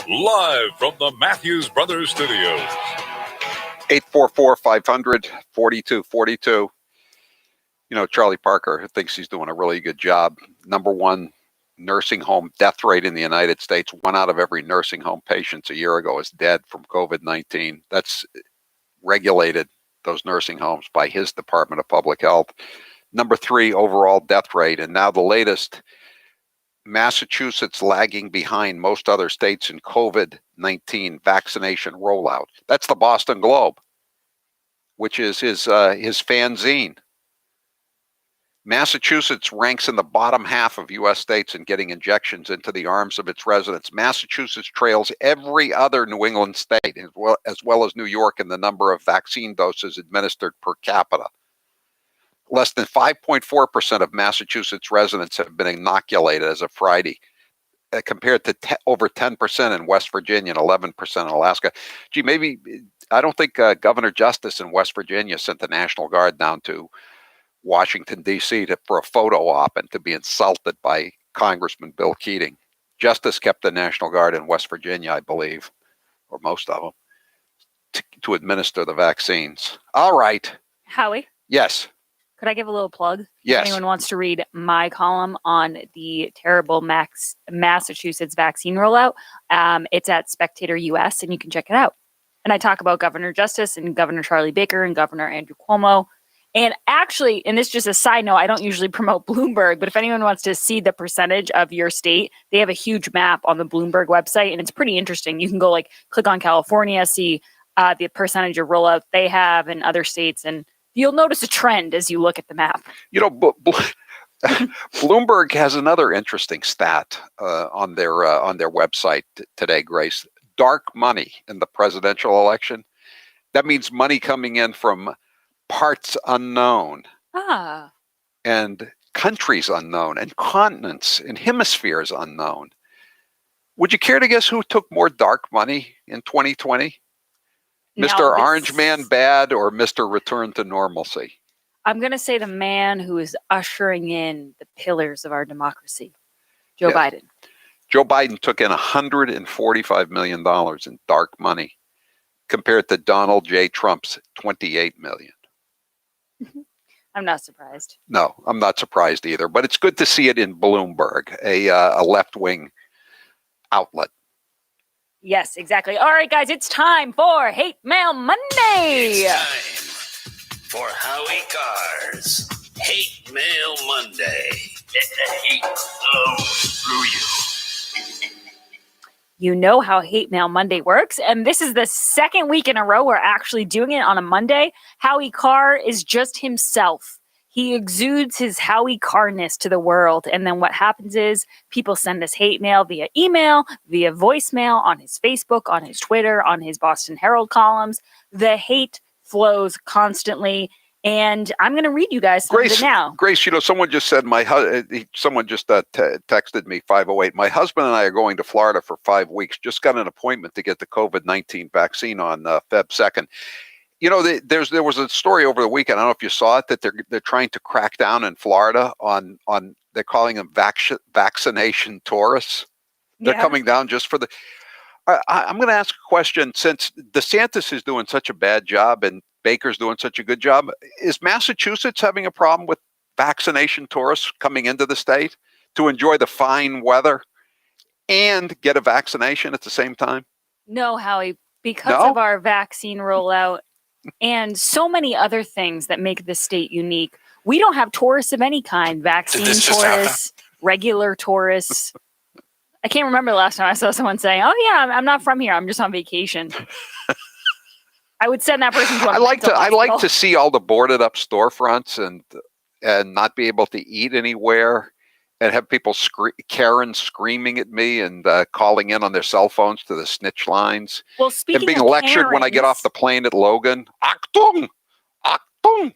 Live from the Matthews Brothers Studios. 844-500-4242. You know, Charlie Parker thinks he's doing a really good job. Number one nursing home death rate in the United States. 1 out of every nursing home patients a year ago is dead from COVID-19. That's regulated, those nursing homes, by his Department of Public Health. Number 3 overall death rate. And now the latest, Massachusetts lagging behind most other states in COVID-19 vaccination rollout. That's the Boston Globe, which is his fanzine. Massachusetts ranks in the bottom half of U.S. states in getting injections into the arms of its residents. Massachusetts trails every other New England state, as well as New York, in the number of vaccine doses administered per capita. Less than 5.4% of Massachusetts residents have been inoculated as of Friday, compared to over 10% in West Virginia and 11% in Alaska. Gee, maybe, I don't think Governor Justice in West Virginia sent the National Guard down to Washington, D.C. for a photo op and to be insulted by Congressman Bill Keating. Justice kept the National Guard in West Virginia, I believe, or most of them, to administer the vaccines. All right. Howie? Yes. Could I give a little plug? Yes. If anyone wants to read my column on the terrible Massachusetts vaccine rollout, it's at Spectator US, and you can check it out. And I talk about Governor Justice and Governor Charlie Baker and Governor Andrew Cuomo. And actually, and this is just a side note, I don't usually promote Bloomberg, but if anyone wants to see the percentage of your state, they have a huge map on the Bloomberg website, and it's pretty interesting. You can go click on California, see the percentage of rollout they have in other states, and you'll notice a trend as you look at the map. You know, Bloomberg has another interesting stat on their website today, Grace. Dark money in the presidential election. That means money coming in from parts unknown, and countries unknown, and continents and hemispheres unknown. Would you care to guess who took more dark money in 2020? Mr. Orange Man Bad or Mr. Return to Normalcy? I'm going to say the man who is ushering in the pillars of our democracy, Joe Biden. Joe Biden took in $145 million in dark money compared to Donald J. Trump's $28 million. I'm not surprised. No, I'm not surprised either, but it's good to see it in Bloomberg, a left-wing outlet. Yes, exactly. All right, guys, it's time for Hate Mail Monday. It's time for Howie Carr's Hate Mail Monday. Let the hate flow through you. You know how Hate Mail Monday works, and this is the second week in a row we're actually doing it on a Monday. Howie Carr is just himself. He exudes his Howie Carr-ness to the world, and then what happens is people send us hate mail via email, via voicemail, on his Facebook, on his Twitter, on his Boston Herald columns. The hate flows constantly, and I'm going to read you guys some of it now. Grace, you know, someone just said, texted me, 508, my husband and I are going to Florida for 5 weeks. Just got an appointment to get the COVID-19 vaccine on Feb 2nd. You know, there was a story over the weekend. I don't know if you saw it, that they're trying to crack down in Florida on they're calling them vaccination tourists. They're coming down just for the. I'm going to ask a question. Since DeSantis is doing such a bad job and Baker's doing such a good job, is Massachusetts having a problem with vaccination tourists coming into the state to enjoy the fine weather and get a vaccination at the same time? No, Howie, because of our vaccine rollout and so many other things that make the state unique, we don't have tourists of any kind. Vaccine tourists, regular tourists. I can't remember the last time I saw someone saying, "Oh yeah, I'm not from here. I'm just on vacation." I would send that person to. I like to see all the boarded up storefronts and not be able to eat anywhere, and have people Karen screaming at me and calling in on their cell phones to the snitch lines. Well, speaking and being of lectured Karens, when I get off the plane at Logan. Achtung! Achtung!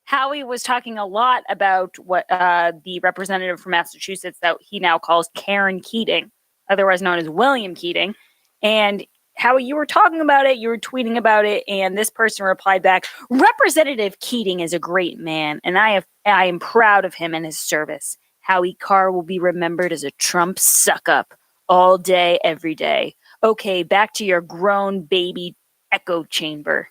Howie was talking a lot about what the representative from Massachusetts that he now calls Karen Keating, otherwise known as William Keating. And Howie, you were talking about it, you were tweeting about it, and this person replied back, Representative Keating is a great man, and I am proud of him and his service. Howie Carr will be remembered as a Trump suck-up. all day, every day. Okay, back to your grown baby echo chamber.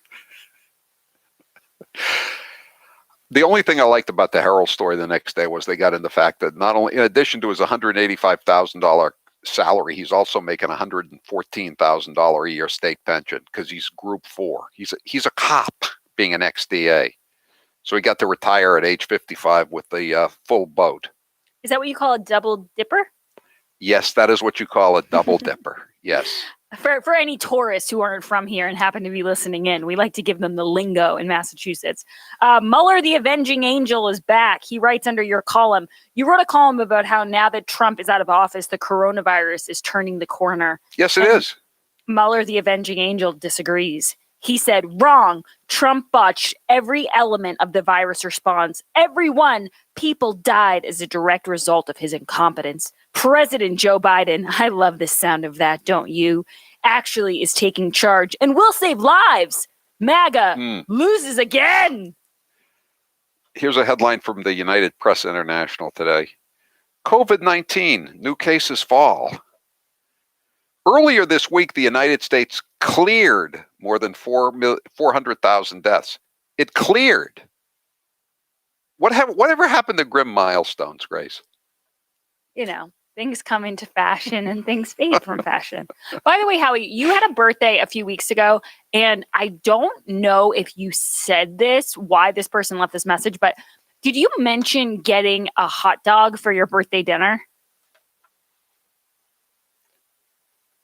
The only thing I liked about the Herald story the next day was they got in the fact that not only, in addition to his $185,000 salary, he's also making $114,000 a year state pension because he's Group 4. He's a cop, being an ex-DA. So he got to retire at age 55 with the full boat. Is that what you call a double dipper? Yes, that is what you call a double dipper. Yes. For any tourists who aren't from here and happen to be listening in, we like to give them the lingo in Massachusetts. Mueller, the avenging angel, is back. He writes under your column. You wrote a column about how now that Trump is out of office, the coronavirus is turning the corner. Yes, it is. Mueller, the avenging angel, disagrees. He said, wrong. Trump botched every element of the virus response. Everyone. People died as a direct result of his incompetence. President Joe Biden, I love the sound of that, don't you? Actually is taking charge and will save lives. MAGA loses again. Here's a headline from the United Press International today. COVID-19, new cases fall. Earlier this week, the United States cleared more than 400,000 deaths. It cleared. Whatever happened to grim milestones, Grace? You know, things come into fashion and things fade from fashion. By the way, Howie, you had a birthday a few weeks ago, and I don't know if you said this, why this person left this message, but did you mention getting a hot dog for your birthday dinner?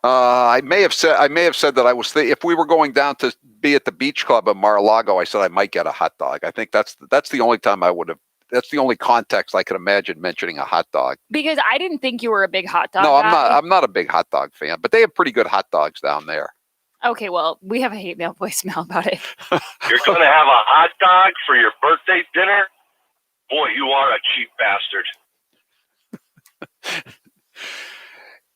I may have said that I was if we were going down to be at the beach club at Mar-a-Lago, I said I might get a hot dog. I think that's the only time I would have. That's the only context I could imagine mentioning a hot dog. Because I didn't think you were a big hot dog No, guy. I'm not a big hot dog fan, but they have pretty good hot dogs down there. Okay, well, we have a hate mail voicemail about it. You're going to have a hot dog for your birthday dinner? Boy, you are a cheap bastard.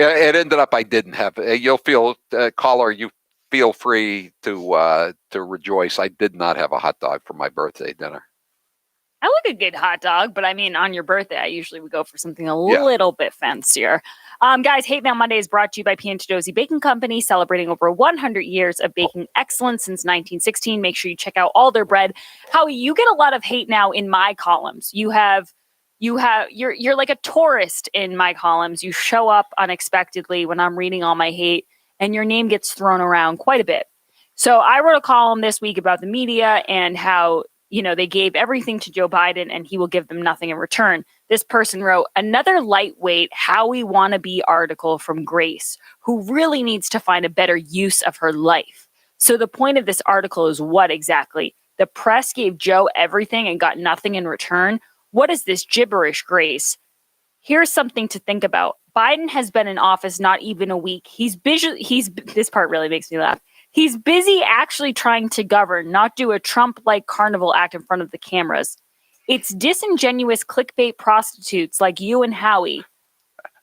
It ended up I didn't have. You'll feel, caller, you feel free to rejoice. I did not have a hot dog for my birthday dinner. I like a good hot dog, but I mean, on your birthday, I usually would go for something a little bit fancier. Guys, Hate Mail Monday is brought to you by P. Tedosy Baking Company, celebrating over 100 years of baking excellence since 1916. Make sure you check out all their bread. Howie, you get a lot of hate now in my columns. You're like a tourist in my columns. You show up unexpectedly when I'm reading all my hate, and your name gets thrown around quite a bit. So I wrote a column this week about the media and how, they gave everything to Joe Biden and he will give them nothing in return. This person wrote another lightweight Howie wannabe article from Grace, who really needs to find a better use of her life. So the point of this article is what exactly? The press gave Joe everything and got nothing in return. What is this gibberish, Grace? Here's something to think about. Biden has been in office not even a week. This part really makes me laugh. He's busy actually trying to govern, not do a Trump-like carnival act in front of the cameras. It's disingenuous clickbait prostitutes like you and Howie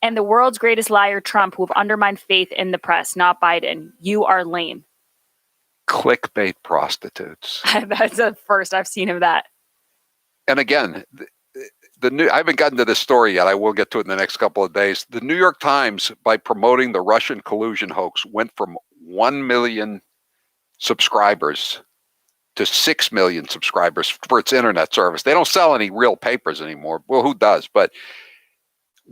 and the world's greatest liar, Trump, who have undermined faith in the press, not Biden. You are lame. Clickbait prostitutes. That's the first I've seen of that. And again, I haven't gotten to this story yet. I will get to it in the next couple of days. The New York Times, by promoting the Russian collusion hoax, went from 1 million subscribers to 6 million subscribers for its internet service. They don't sell any real papers anymore. Well, who does? But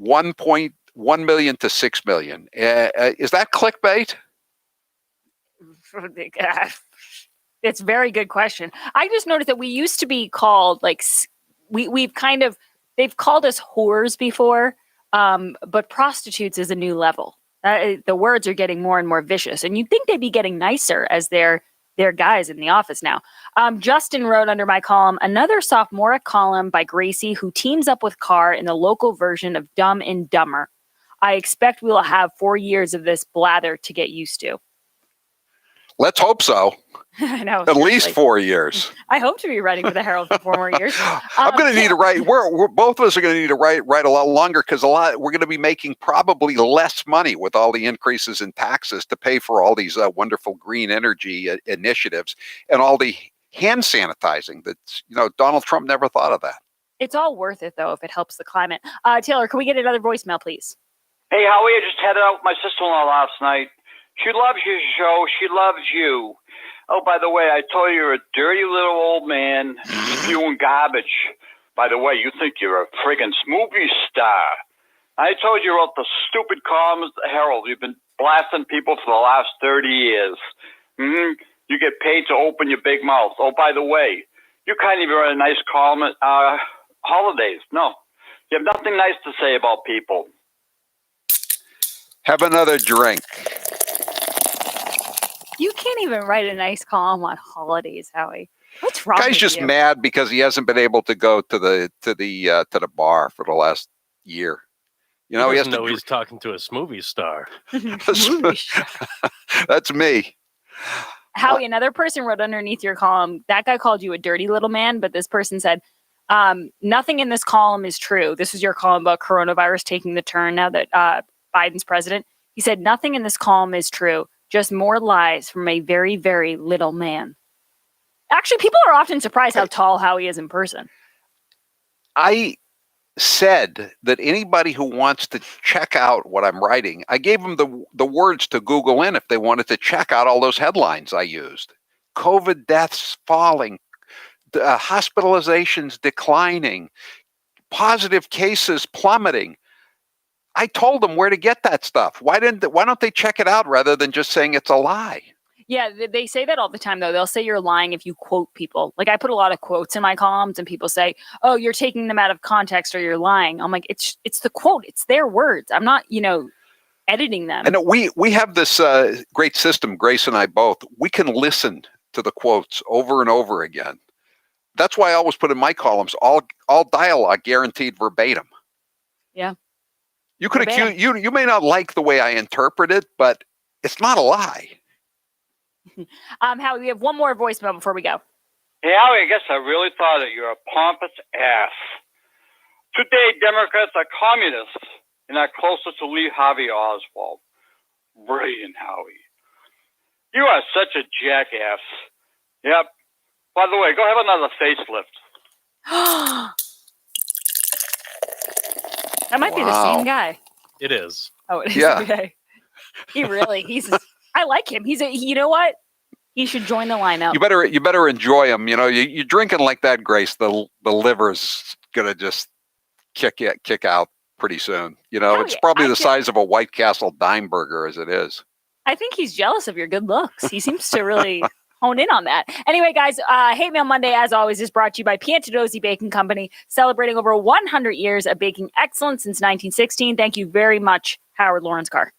1.1 million to 6 million. Is that clickbait? It's a very good question. I just noticed that we used to be called they've called us whores before, but prostitutes is a new level. The words are getting more and more vicious, and you'd think they'd be getting nicer as they're guys in the office now. Justin wrote under my column, another sophomoric column by Gracie, who teams up with Carr in the local version of Dumb and Dumber. I expect we will have 4 years of this blather to get used to. Let's hope so. I know. At least 4 years. I hope to be writing for the Herald for 4 more years. I'm going to need to write. We're both of us are going to need to write a lot longer because we're going to be making probably less money with all the increases in taxes to pay for all these wonderful green energy initiatives and all the hand sanitizing that Donald Trump never thought of that. It's all worth it though if it helps the climate. Taylor, can we get another voicemail, please? Hey, Howie, I just headed out with my sister-in-law last night. She loves your show. She loves you. Oh, by the way, I told you you're a dirty little old man spewing garbage. By the way, you think you're a friggin' movie star. I told you wrote the stupid columns at the Herald. You've been blasting people for the last 30 years. You get paid to open your big mouth. Oh, by the way, you can't even write a nice column at holidays. No, you have nothing nice to say about people. Have another drink. You can't even write a nice column on holidays, Howie. What's wrong Guy's with just you? mad because he hasn't been able to go to the bar for the last year. You know, he has doesn't know he's talking to a smoothie star. Movie star. That's me. Howie, another person wrote underneath your column, that guy called you a dirty little man, but this person said, nothing in this column is true. This is your column about coronavirus taking the turn now that Biden's president. He said, nothing in this column is true. Just more lies from a very, very little man. Actually, people are often surprised how tall Howie is in person. I said that anybody who wants to check out what I'm writing, I gave them the words to Google in if they wanted to check out all those headlines I used. COVID deaths falling, hospitalizations declining, positive cases plummeting. I told them where to get that stuff. Why don't they check it out rather than just saying it's a lie? Yeah, they say that all the time, though. They'll say you're lying if you quote people. Like, I put a lot of quotes in my columns, and people say, oh, you're taking them out of context or you're lying. I'm like, it's the quote. It's their words. I'm not, editing them. And we have this great system, Grace and I both. We can listen to the quotes over and over again. That's why I always put in my columns, all dialogue guaranteed verbatim. Yeah. You could accuse, you may not like the way I interpret it, but it's not a lie. Howie, we have one more voicemail before we go. Hey, Howie, I guess I really thought that you're a pompous ass. Today, Democrats are communists and are closer to Lee Harvey Oswald. Brilliant, Howie. You are such a jackass. Yep. By the way, go have another facelift. That might be the same guy. It is. Oh, it is. Yeah. Okay. I like him. You know what? He should join the lineup. You better enjoy them. You know, you're drinking like that, Grace. The liver's gonna just kick out pretty soon. You know, it's probably the size of a White Castle dime burger as it is. I think he's jealous of your good looks. He seems to really hone in on that. Anyway, guys, Hate Mail Monday, as always, is brought to you by Piantadosi Baking Company, celebrating over 100 years of baking excellence since 1916. Thank you very much, Howard Lawrence Carr.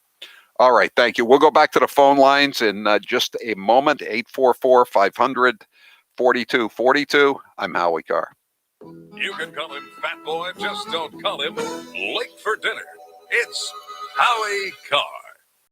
All right, thank you. We'll go back to the phone lines in just a moment. 844-500-4242. I'm Howie Carr. You can call him Fat Boy, just don't call him late for dinner. It's Howie Carr.